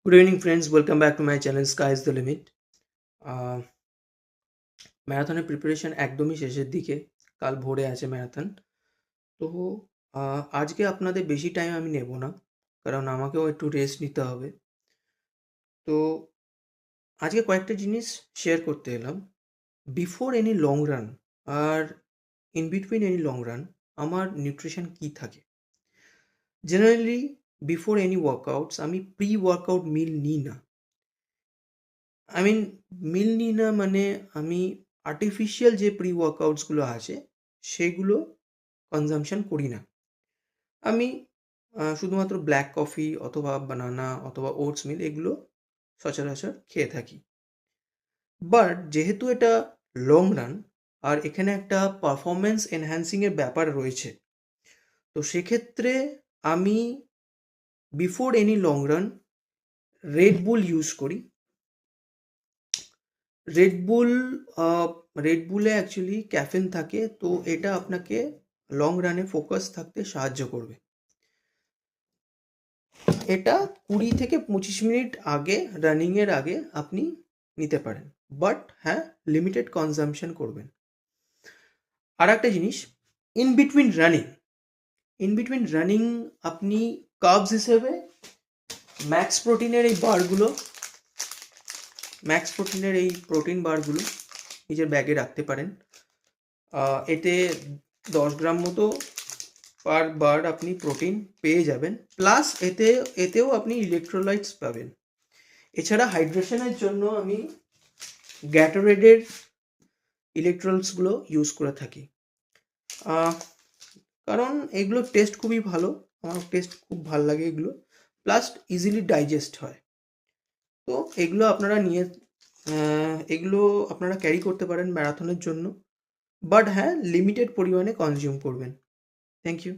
Good evening, friends. Welcome back to my channel Sky is the Limit. ম্যারাথনের preparation একদমই শেষের দিকে। কাল ভোরে আছে ম্যারাথন। তো আজকে আপনাদের বেশি টাইম আমি নেব না, কারণ আমাকেও একটু রেস্ট নিতে হবে। তো আজকে কয়েকটা জিনিস শেয়ার করতে এলাম। বিফোর এনি লং রান আর in between any long run আমার নিউট্রিশন কী থাকে। জেনারেলি বিফোর এনি ওয়ার্কআউটস আমি প্রি ওয়ার্কআউট মিল নিই না। মিল নিই না মানে আমি আর্টিফিশিয়াল যে প্রি ওয়ার্কআউটসগুলো আছে সেগুলো কনজাম্পশন করি না। আমি শুধুমাত্র ব্ল্যাক কফি অথবা বানানা অথবা ওটস মিল এগুলো সচরাচর খেয়ে থাকি। বাট যেহেতু এটা লং রান আর এখানে একটা পারফরমেন্স এনহ্যান্সিংয়ের ব্যাপার রয়েছে, তো সেক্ষেত্রে আমি before any long run red বুল ইউজ করি। রেড বুলে অ্যাকচুয়ালি ক্যাফেন থাকে, তো এটা আপনাকে লং রানে ফোকাস থাকতে সাহায্য করবে। এটা 20 থেকে 25 মিনিট আগে, রানিংয়ের আগে আপনি নিতে পারেন, বাট হ্যাঁ লিমিটেড কনজাম্পশন করবেন। আর একটা জিনিস, ইন বিটুইন রানিং আপনি কার্বস হিসেবে ম্যাক্স প্রোটিনের এই প্রোটিন বারগুলো নিজের ব্যাগে রাখতে পারেন। এতে 10 গ্রাম মতো পার বার আপনি প্রোটিন পেয়ে যাবেন, প্লাস এতেও আপনি ইলেকট্রোলাইটস পাবেন। এছাড়া হাইড্রেশনের জন্য আমি গ্যাটোরেডের ইলেকট্রোলাইটসগুলো ইউজ করে থাকি, কারণ এগুলো টেস্ট খুবই ভালো, আমার টেস্ট খুব ভালো লাগে এগুলো, প্লাস ইজিলি ডাইজেস্ট হয়। তো এগুলো আপনারা ক্যারি করতে পারেন ম্যারাথনের জন্য, বাট হ্যাঁ লিমিটেড পরিমাণে কনজিউম করবেন। Thank you.